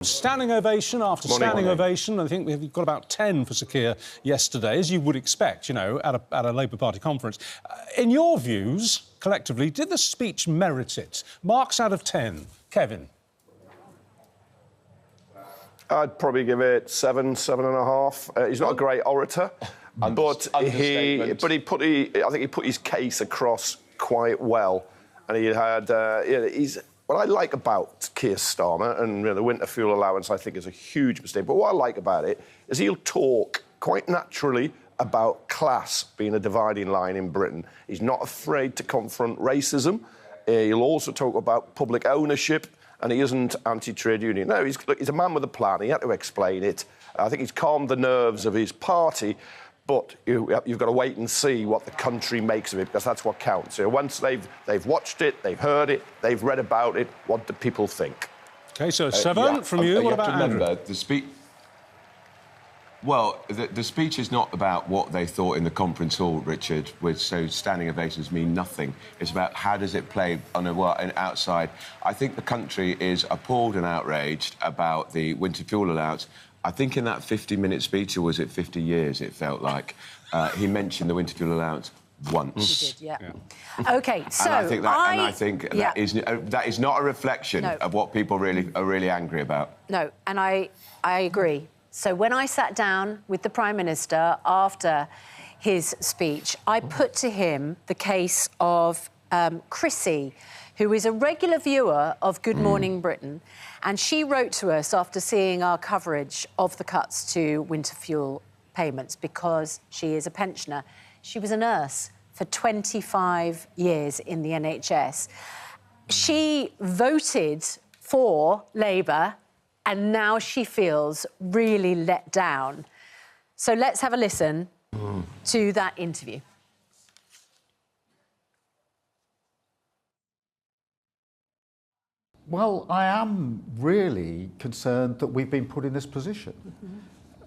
Standing ovation after standing ovation. I think we've got about 10 for Sir Keir yesterday, as you would expect, you know, at a Labour Party conference. In your views, collectively, did the speech merit it? Marks out of 10. Kevin? I'd probably give it 7, 7.5. He's not a great orator, but I think he put his case across quite well, and he had what I like about Keir Starmer, and the winter fuel allowance I think is a huge mistake, but what I like about it is he'll talk quite naturally about class being a dividing line in Britain. He's not afraid to confront racism. He'll also talk about public ownership, and he isn't anti-trade union. No, he's a man with a plan. He had to explain it. I think he's calmed the nerves of his party, but you've got to wait and see what the country makes of it, because that's what counts. So once they've watched it, they've heard it, they've read about it, what do people think? OK, so 7 from you. What about Andrew? Remember, the speech... Well, the speech is not about what they thought in the conference hall, Richard, so standing ovations mean nothing. It's about how does it play on an outside. I think the country is appalled and outraged about the winter fuel allowance. I think in that 50-minute speech, or was it 50 years, it felt like, he mentioned the winter fuel allowance once. He did, yeah. OK, so I think that is not a reflection of what people are really angry about. No, and I agree. So when I sat down with the Prime Minister after his speech, I put to him the case of Chrissy, who is a regular viewer of Good Morning Britain, and she wrote to us after seeing our coverage of the cuts to winter fuel payments because she is a pensioner. She was a nurse for 25 years in the NHS. She voted for Labour, and now she feels really let down. So let's have a listen to that interview. Well, I am really concerned that we've been put in this position.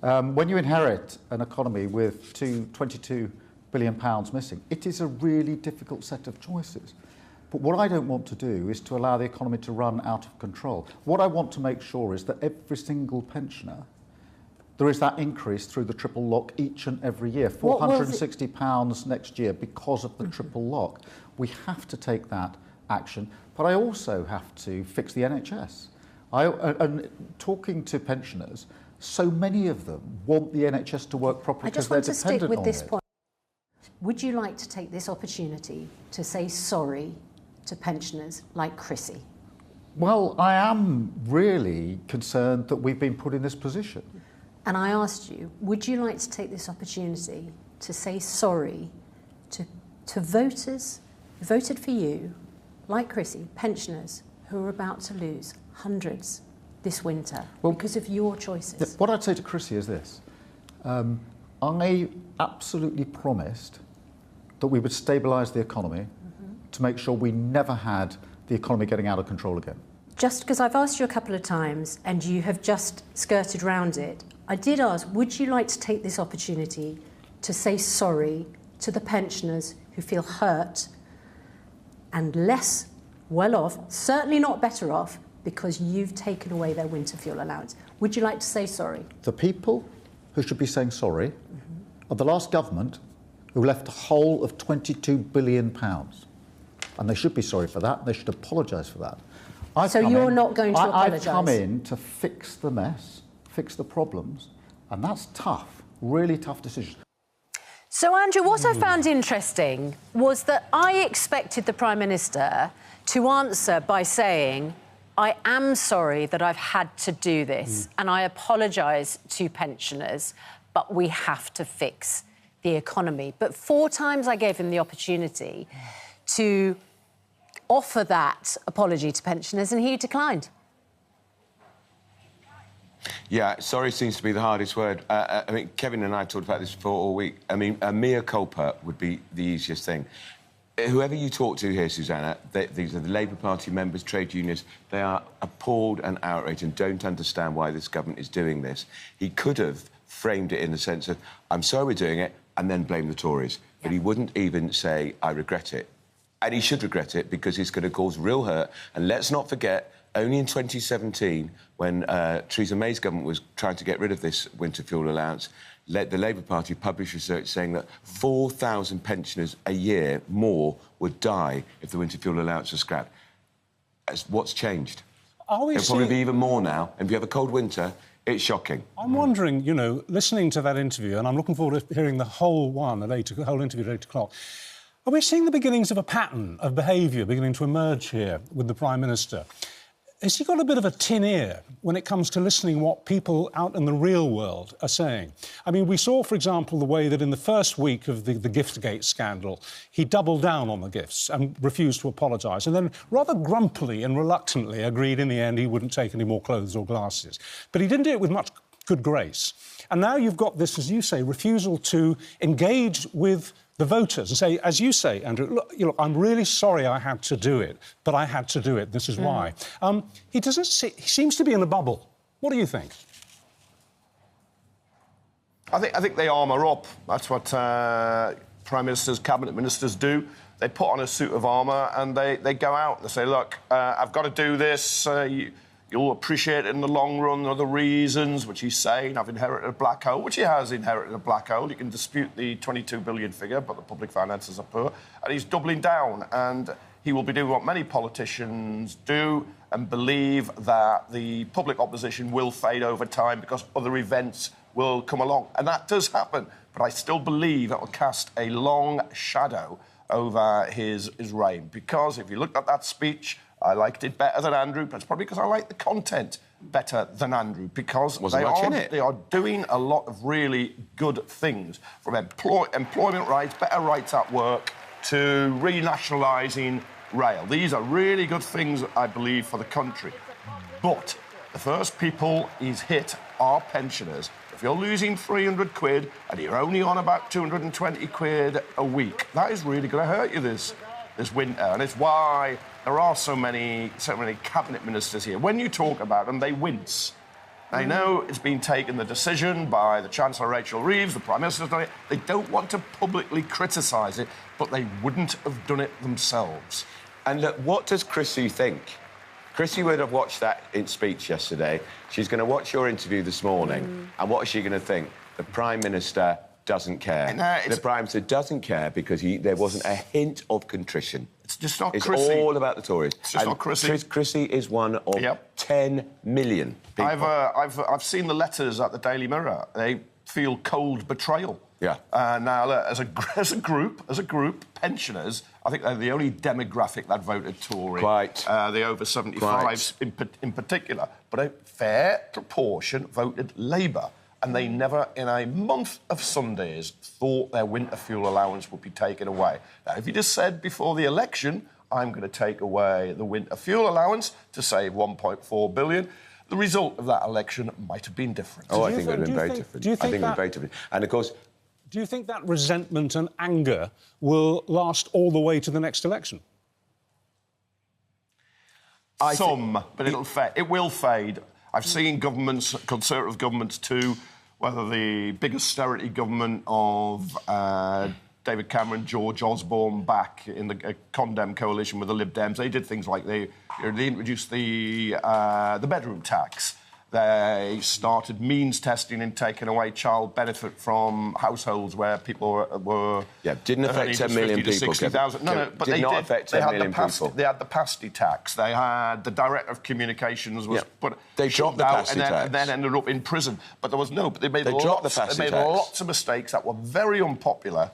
When you inherit an economy with £22 billion missing, it is a really difficult set of choices. But what I don't want to do is to allow the economy to run out of control. What I want to make sure is that every single pensioner, there is that increase through the triple lock each and every year, £460 next year because of the triple lock. We have to take that action, but I also have to fix the NHS. And talking to pensioners, so many of them want the NHS to work properly because they're dependent on it. I just want to stick with this point. Would you like to take this opportunity to say sorry to pensioners like Chrissy? Well, I am really concerned that we've been put in this position. And I asked you, would you like to take this opportunity to say sorry to voters who voted for you, like Chrissy, pensioners who are about to lose hundreds this winter because of your choices? What I'd say to Chrissy is this. I absolutely promised that we would stabilise the economy to make sure we never had the economy getting out of control again. Just because I've asked you a couple of times and you have just skirted round it, I did ask, would you like to take this opportunity to say sorry to the pensioners who feel hurt and less well off, certainly not better off, because you've taken away their winter fuel allowance? Would you like to say sorry? The people who should be saying sorry are the last government who left a hole of £22 billion. And they should be sorry for that. They should apologise for that. So you're not going to apologise? I've come in to fix the mess, fix the problems, and that's tough, really tough decision. So, Andrew, what I found interesting was that I expected the Prime Minister to answer by saying, I am sorry that I've had to do this, and I apologise to pensioners, but we have to fix the economy. But 4 times I gave him the opportunity to offer that apology to pensioners, and he declined. Yeah, sorry seems to be the hardest word. I mean, Kevin and I talked about this before all week. I mean, a mea culpa would be the easiest thing. Whoever you talk to here, Susanna, these are the Labour Party members, trade unions, they are appalled and outraged and don't understand why this government is doing this. He could have framed it in the sense of, I'm sorry we're doing it, and then blame the Tories. But he wouldn't even say, I regret it. And he should regret it because it's going to cause real hurt. And let's not forget, Only in 2017, when Theresa May's government was trying to get rid of this winter fuel allowance, the Labour Party published research saying that 4,000 pensioners a year more would die if the winter fuel allowance was scrapped. What's changed? It'll probably be even more now. And if you have a cold winter, it's shocking. I'm wondering, you know, listening to that interview, and I'm looking forward to hearing the whole interview at 8 o'clock. Are we seeing the beginnings of a pattern of behaviour beginning to emerge here with the Prime Minister? Has he got a bit of a tin ear when it comes to listening what people out in the real world are saying? I mean, we saw, for example, the way that in the first week of the Giftgate scandal, he doubled down on the gifts and refused to apologise, and then rather grumpily and reluctantly agreed in the end he wouldn't take any more clothes or glasses. But he didn't do it with much good grace. And now you've got this, as you say, refusal to engage with the voters and say, as you say, Andrew, look, I'm really sorry I had to do it, but I had to do it. This is why. He seems to be in a bubble. What do you think? I think they armour up. That's what Prime Ministers, Cabinet Ministers do. They put on a suit of armour and they go out and they say, look, I've got to do this. You'll appreciate it in the long run, or the reasons, which he's saying, I've inherited a black hole, which he has inherited a black hole. You can dispute the 22 billion figure, but the public finances are poor. And he's doubling down, and he will be doing what many politicians do and believe that the public opposition will fade over time because other events will come along. And that does happen, but I still believe it will cast a long shadow over his reign. Because if you look at that speech, I liked it better than Andrew, but it's probably because I like the content better than Andrew, because they are doing a lot of really good things, from employment rights, better rights at work, to renationalising rail. These are really good things, I believe, for the country. But the first people he's hit are pensioners. If you're losing 300 quid and you're only on about 220 quid a week, that is really going to hurt you this winter, and it's why there are so many cabinet ministers here. When you talk about them, they wince. They know it's been taken, the decision, by the Chancellor Rachel Reeves, the Prime Minister's done it. They don't want to publicly criticise it, but they wouldn't have done it themselves. And look, what does Chrissy think? Chrissy would have watched that speech yesterday. She's going to watch your interview this morning, and what is she going to think? The Prime Minister doesn't care. The Prime Minister doesn't care because there wasn't a hint of contrition. It's just not It's Chrissy. all about the Tories. It's just not Chrissy. Chrissy is one of 10 million people. I've seen the letters at the Daily Mirror. They feel cold betrayal. Yeah. Now, look, as a group, pensioners, I think they're the only demographic that voted Tory. Quite. The over 75s in particular. But a fair proportion voted Labour. And they never, in a month of Sundays, thought their winter fuel allowance would be taken away. Now, if you just said before the election, I'm going to take away the winter fuel allowance to save 1.4 billion, the result of that election might have been different. Oh, I think it would have been very different. I think it would have been very different. And, of course... Do you think that resentment and anger will last all the way to the next election? But it will fade. I've seen governments, Conservative governments too, whether the big austerity government of David Cameron, George Osborne back in the Condemn coalition with the Lib Dems, they did things like they introduced the bedroom tax. They started means testing and taking away child benefit from households where people were... Yeah, didn't affect 10 million people. 60,000. No, but they not affect 10 million people. They had the pasty tax. They had the Director of Communications was... But they dropped the pasty tax. And then ended up in prison. But there was no... But they made lots of mistakes that were very unpopular,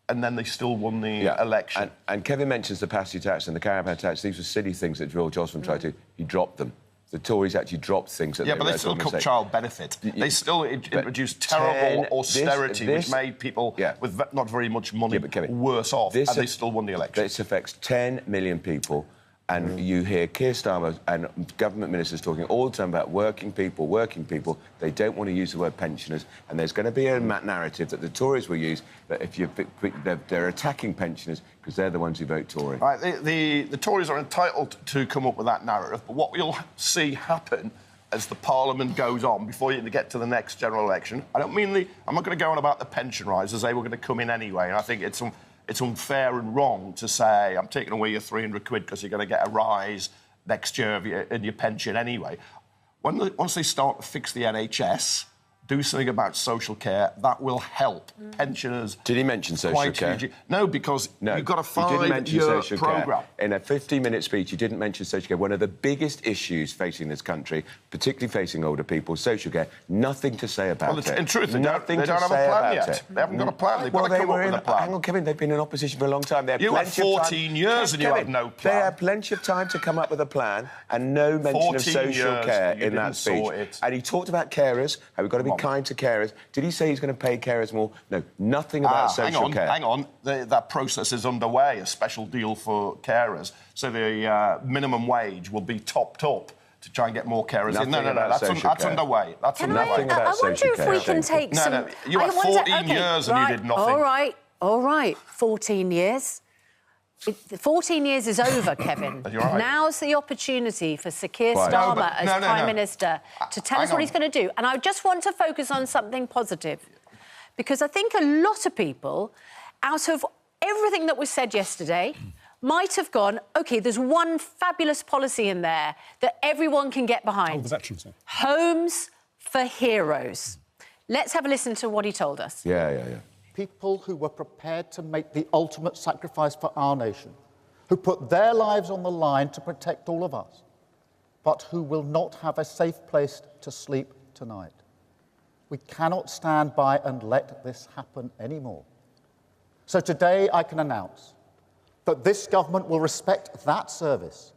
and then they still won the election. And Kevin mentions the pasty tax and the caravan tax. These were silly things that George Osborne tried to... He dropped them. The Tories actually dropped things that but they still cut child benefit. They still introduced terrible austerity, which made people with not very much money worse off, and they still won the election. This affects 10 million people, and you hear Keir Starmer and government ministers talking all the time about working people. They don't want to use the word pensioners, and there's going to be a narrative that the Tories will use, that if they're attacking pensioners because they're the ones who vote Tory. Right, the Tories are entitled to come up with that narrative, but what we'll see happen as the Parliament goes on, before you get to the next general election, I'm not going to go on about the pension rises. They were going to come in anyway, and I think it's unfair and wrong to say, I'm taking away your 300 quid because you're going to get a rise next year in your pension anyway. Once they start to fix the NHS, do something about social care, that will help pensioners. Did he mention social care? No, because you've got a 5-year programme. In a 50-minute speech, he didn't mention social care. One of the biggest issues facing this country, particularly facing older people, social care, nothing to say about it. In truth, they don't have a plan yet. They haven't got a plan. They've got to come up with a plan. Hang on, Kevin, they've been in opposition for a long time. You had 14 years and you had no plan. They had plenty of time to come up with a plan and no mention of social care in that speech. And he talked about carers, how we've got to be kind to carers. Did he say he's going to pay carers more? No, nothing about social care. Hang on. That process is underway, a special deal for carers. So the minimum wage will be topped up to try and get more carers in. No, that's underway. That's underway. I wonder if we can take some... No, you had 14 years and you did nothing. All right, 14 years. 14 years is over, Kevin. Right. Now's the opportunity for Sir Keir Starmer as Prime Minister to tell us what he's going to do. And I just want to focus on something positive, because I think a lot of people, out of everything that was said yesterday, might have gone, OK, there's one fabulous policy in there that everyone can get behind. Oh, the veterans thing. Homes for heroes. Let's have a listen to what he told us. Yeah. People who were prepared to make the ultimate sacrifice for our nation, who put their lives on the line to protect all of us, but who will not have a safe place to sleep tonight. We cannot stand by and let this happen anymore. So today I can announce that this government will respect that service.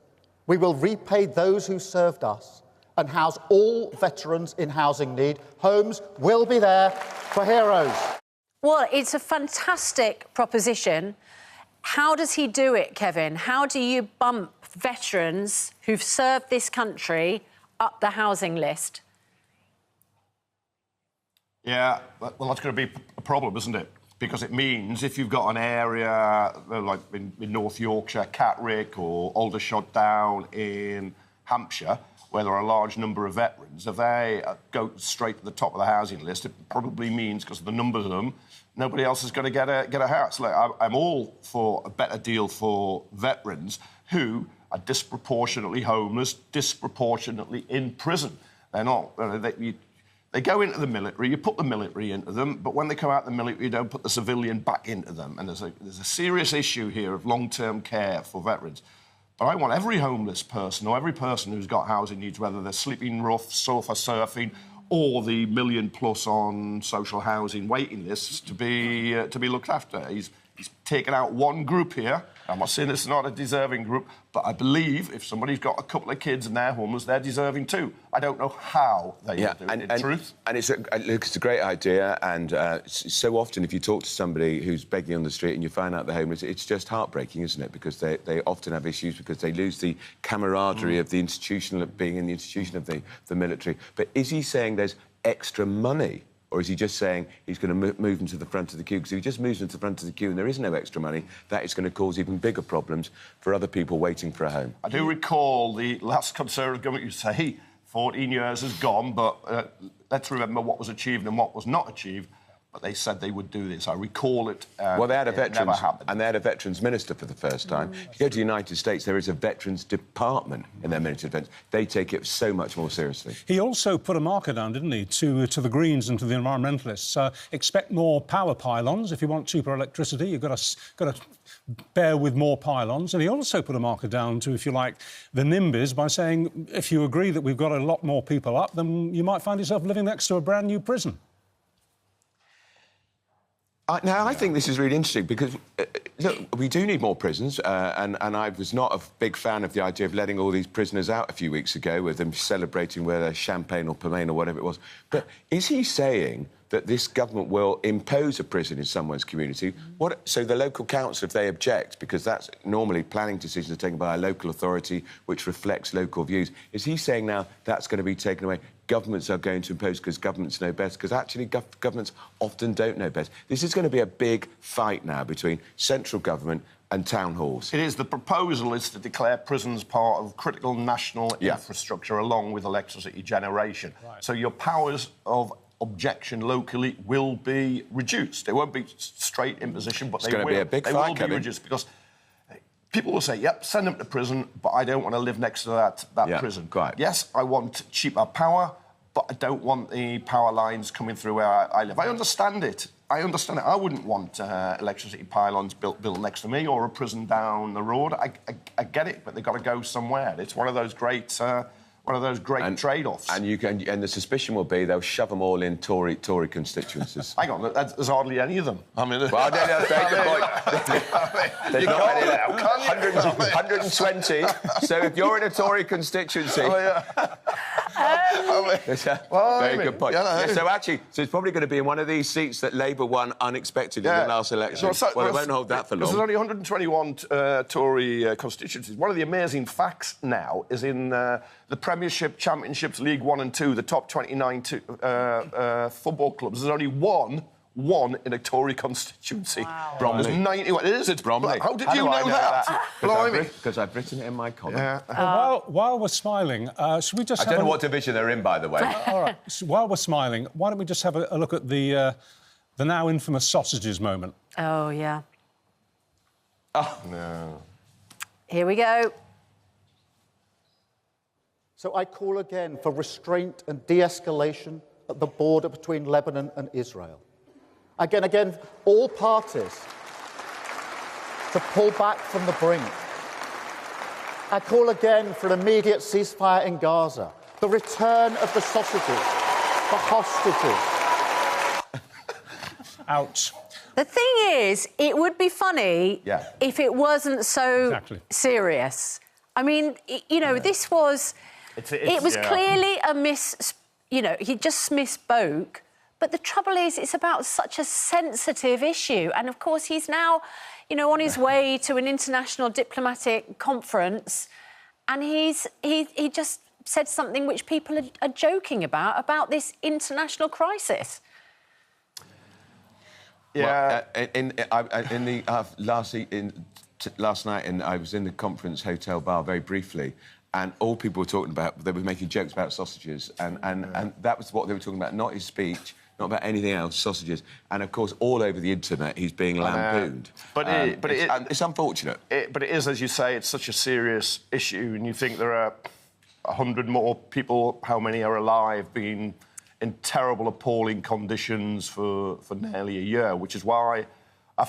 We will repay those who served us and house all veterans in housing need. Homes will be there for heroes. Well, it's a fantastic proposition. How does he do it, Kevin? How do you bump veterans who've served this country up the housing list? Yeah, well, that's going to be a problem, isn't it? Because it means if you've got an area like in North Yorkshire, Catterick or Aldershot Down in Hampshire, where there are a large number of veterans, if they go straight to the top of the housing list, it probably means, because of the numbers of them, nobody else is going to get a house. Look, I'm all for a better deal for veterans who are disproportionately homeless, disproportionately in prison. They're not... They go into the military, you put the military into them, but when they come out of the military, you don't put the civilian back into them. And there's a serious issue here of long-term care for veterans. But I want every homeless person or every person who's got housing needs, whether they're sleeping rough, sofa surfing, or the 1 million plus on social housing waiting lists to be looked after. He's taken out one group here. I'm not saying it's not a deserving group, but I believe if somebody's got a couple of kids and they're homeless, they're deserving too. I don't know how they will do it, in truth. And it's a great idea, and so often if you talk to somebody who's begging on the street and you find out they're homeless, it's just heartbreaking, isn't it? Because they often have issues because they lose the camaraderie of the institution, of being in the institution of the military. But is he saying there's extra money? Or is he just saying he's going to move them to the front of the queue? Because if he just moves them to the front of the queue and there is no extra money, that is going to cause even bigger problems for other people waiting for a home. I do recall the last Conservative government used to say 14 years has gone, but let's remember what was achieved and what was not achieved. But they said they would do this. I recall it. Well, they had a veterans, never happened. and they had a veterans minister for the first time. If you go to the United States, there is a veterans department in their military defence. They take it so much more seriously. He also put a marker down, didn't he, to the Greens and to the environmentalists. Expect more power pylons. If you want cheaper electricity, you've got to bear with more pylons. And he also put a marker down to, if you like, the NIMBYs by saying if you agree that we've got a lot more people up, then you might find yourself living next to a brand new prison. Now, I think this is really interesting because, look, we do need more prisons, and I was not a big fan of the idea of letting all these prisoners out a few weeks ago with them celebrating whether champagne or pomaine or whatever it was. But is he saying that this government will impose a prison in someone's community? So the local council, if they object, because that's normally planning decisions are taken by a local authority which reflects local views, is he saying now that's going to be taken away? Governments are going to impose because governments know best, because actually governments often don't know best. This is going to be a big fight now between central government and town halls. It is. The proposal is to declare prisons part of critical national infrastructure along with electricity generation. Right. So your powers of objection locally will be reduced. They won't be straight imposition, but they will be a big fight, be reduced because people will say, yep, send them to prison, but I don't want to live next to that prison. Quite. Yes, I want cheaper power, but I don't want the power lines coming through where I live. I understand it. I wouldn't want electricity pylons built next to me or a prison down the road. I get it, but they've got to go somewhere. It's one of those great trade-offs. And the suspicion will be they'll shove them all in Tory constituencies. Hang on, there's hardly any of them. I mean, well, that's very good point. There's not many there. 120. So if you're in a Tory constituency... very good point. So it's probably going to be in one of these seats that Labour won unexpectedly in the last election. They won't hold that for long. There's only 121 Tory constituencies. One of the amazing facts now is in the Premiership, Championships, League 1 and 2, the top 29 football clubs. There's only one in a Tory constituency. Wow. Bromley. There's 91. It is. It's Bromley. How did you know that? Because I've written it in my column. Yeah. Well, while we're smiling, should we just... I don't know what division they're in, by the way. All right. So while we're smiling, why don't we just have a look at the now infamous sausages moment? Oh, yeah. Oh, no. Here we go. So I call again for restraint and de-escalation at the border between Lebanon and Israel. Again, all parties to pull back from the brink. I call again for an immediate ceasefire in Gaza, the return of the sausages, the hostages. Ouch. The thing is, it would be funny if it wasn't so serious. I mean, this was... It was clearly a he just misspoke. But the trouble is, it's about such a sensitive issue. And, of course, he's now, on his way to an international diplomatic conference, and he just said something which people are joking about this international crisis. Yeah. Last night, I was in the conference hotel bar very briefly, and all people were talking about, they were making jokes about sausages, and that was what they were talking about, not his speech, not about anything else, sausages. And, of course, all over the internet, he's being lampooned. It's unfortunate. But it is, as you say, it's such a serious issue, and you think there are 100 more people, how many are alive, being in terrible, appalling conditions for nearly a year, which is why I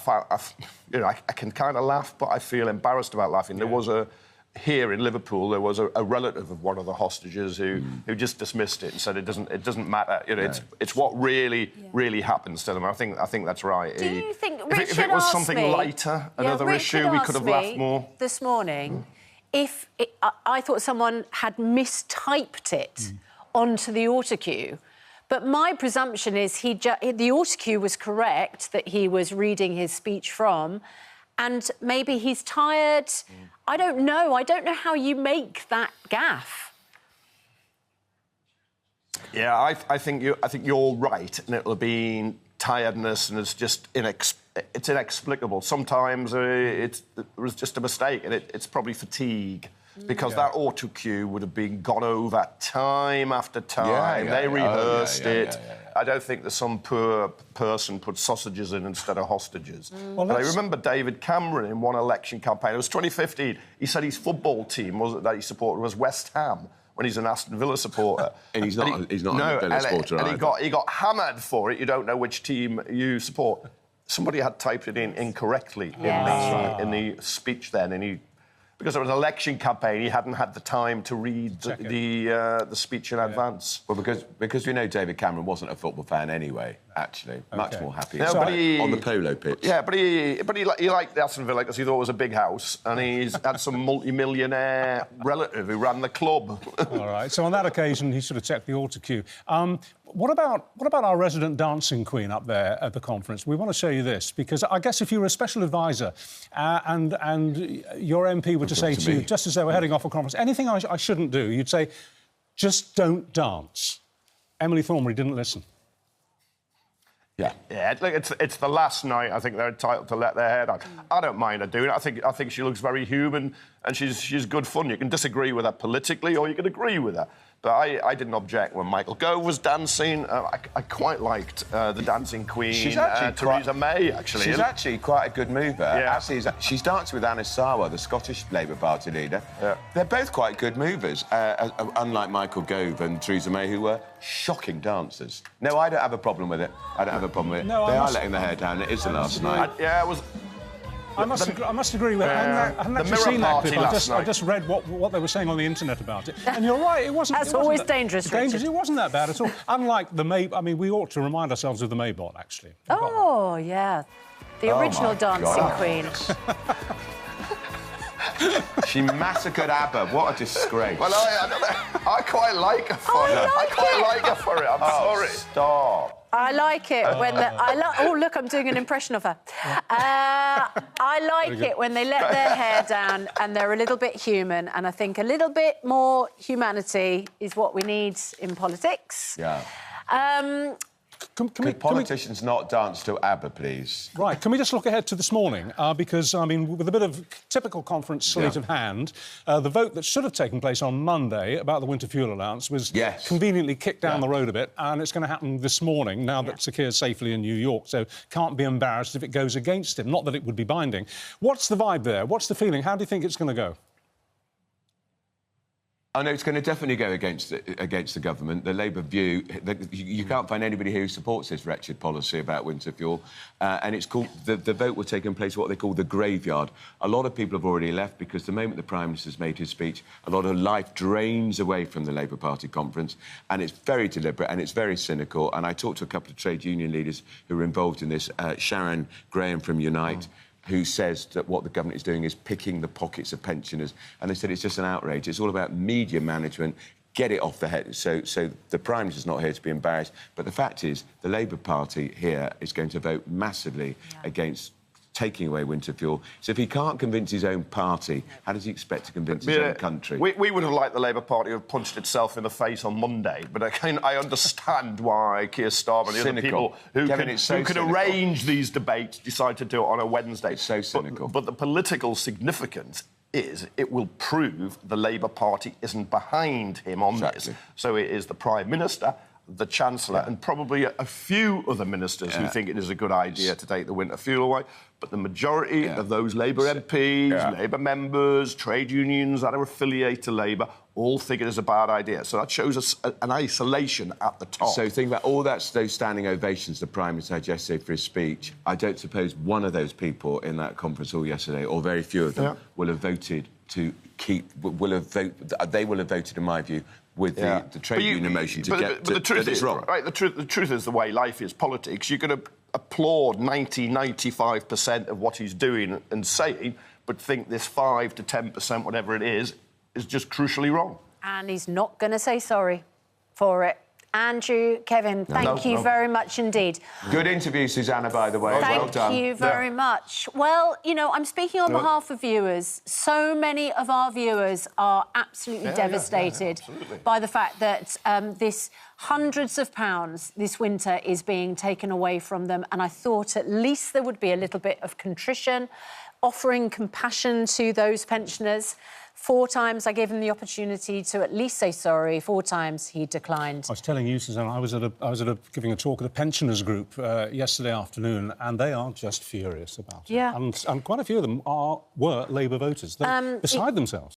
can kind of laugh, but I feel embarrassed about laughing. Yeah. There was here in Liverpool, there was a relative of one of the hostages who just dismissed it and said it doesn't matter. It's what really happens to them. I think that's right. Do you think if it was something lighter, another issue, we could have laughed more. This morning, I thought someone had mistyped it onto the autocue. But my presumption is the autocue was correct that he was reading his speech from, and maybe he's tired. I don't know. I don't know how you make that gaffe. Yeah, I think you're right, and it'll be tiredness, and it's just it's inexplicable. Sometimes it was just a mistake, and it's probably fatigue. Because that autocue would have been gone over time after time. They rehearsed it. I don't think that some poor person put sausages in instead of hostages. Well, I remember David Cameron in one election campaign. It was 2015. He said his football team that he supported was West Ham when he's an Aston Villa supporter. And he's not a Villa supporter either. And he got hammered for it. You don't know which team you support. Somebody had typed it in incorrectly in the speech then, and because it was an election campaign, he hadn't had the time to read the speech in advance. Well, because we know David Cameron wasn't a football fan anyway, actually. Much more happy on the polo pitch. Yeah, but he liked the Aston Villa because he thought it was a big house, and he's had some multi-millionaire relative who ran the club. All right, so on that occasion, he should have checked the autocue. What about our resident dancing queen up there at the conference? We want to show you this, because I guess if you were a special advisor and your MP were to say to you, just as they were heading off a conference, anything I shouldn't do, you'd say, just don't dance. Emily Thornberry didn't listen. Yeah, look, it's the last night. I think they're entitled to let their hair down. I don't mind her doing it. I think she looks very human, and she's good fun. You can disagree with her politically, or you can agree with her. But I didn't object when Michael Gove was dancing. I quite liked the Dancing Queen, She's actually Theresa May, actually. She's actually quite a good mover. Yeah. Actually, she's danced with Anas Sarwar, the Scottish Labour Party leader. Yeah. They're both quite good movers, unlike Michael Gove and Theresa May, who were shocking dancers. No, I don't have a problem with it. I don't have a problem with it. No, they are letting their hair down. It is the last night. Yeah, it was... I must agree with that. I hadn't actually Mirror seen that party clip. last I night. just read what they were saying on the internet about it. And you're right, it wasn't... That's it wasn't always that, dangerous, Richard. It wasn't that bad at all. Unlike the May... I mean, we ought to remind ourselves of the Maybot, actually. Oh, yeah. The original Dancing God. Queen. She massacred ABBA. What a disgrace. Well, I quite like her for it. I quite like her for it. I'm sorry. Stop. I like it when oh, look, I'm doing an impression of her. I like it when they let their hair down and they're a little bit human, and I think a little bit more humanity is what we need in politics. Yeah. Can Politicians not dance to ABBA, please? Right, can we just look ahead to this morning? Because, I mean, with a bit of typical conference slate of hand, the vote that should have taken place on Monday about the winter fuel allowance was conveniently kicked down the road a bit, and it's going to happen this morning, now that Sir Keir's safely in New York, so can't be embarrassed if it goes against him. Not that it would be binding. What's the vibe there? What's the feeling? How do you think it's going to go? Oh, no, it's going to definitely go against the government. The Labour view... You can't find anybody who supports this wretched policy about winter fuel. And it's called... The vote will take place what they call the graveyard. A lot of people have already left because the moment the Prime Minister's made his speech, a lot of life drains away from the Labour Party conference, and it's very deliberate and it's very cynical. And I talked to a couple of trade union leaders who were involved in this. Sharon Graham from Unite, who says that what the government is doing is picking the pockets of pensioners. And they said it's just an outrage. It's all about media management. Get it off the head. So the Prime Minister's not here to be embarrassed. But the fact is, the Labour Party here is going to vote massively against taking away winter fuel. So if he can't convince his own party, how does he expect to convince his own country? We would have liked the Labour Party to have punched itself in the face on Monday, but I understand why Keir Starmer and the other people who can arrange these debates decide to do it on a Wednesday. It's so cynical. But the political significance is it will prove the Labour Party isn't behind him on this. So it is the Prime Minister, the Chancellor and probably a few other ministers who think it is a good idea to take the winter fuel away. But the majority of those Labour MPs, Labour members, trade unions that are affiliated to Labour all think it is a bad idea. So that shows us an isolation at the top. So think about all those standing ovations the Prime Minister had yesterday for his speech. I don't suppose one of those people in that conference hall yesterday, or very few of them, will have voted to keep... They will have voted, in my view, with the trade union motion to get... But the truth is, wrong. Right, the truth is the way life is politics. You're going to applaud 95% of what he's doing and saying, but think this 5 to 10%, whatever it is just crucially wrong. And he's not going to say sorry for it. Andrew, Kevin, thank you very much indeed. Good interview, Susanna, by the way. Well done. Thank you very much. Well, you know, I'm speaking on behalf of viewers. So many of our viewers are absolutely devastated by the fact that this hundreds of pounds this winter is being taken away from them. And I thought at least there would be a little bit of contrition, offering compassion to those pensioners. 4 times I gave him the opportunity to at least say sorry. 4 times he declined. I was telling you, Susanna, I was giving a talk at a pensioners group yesterday afternoon, and they are just furious about it. And quite a few of them were Labour voters. They're beside themselves.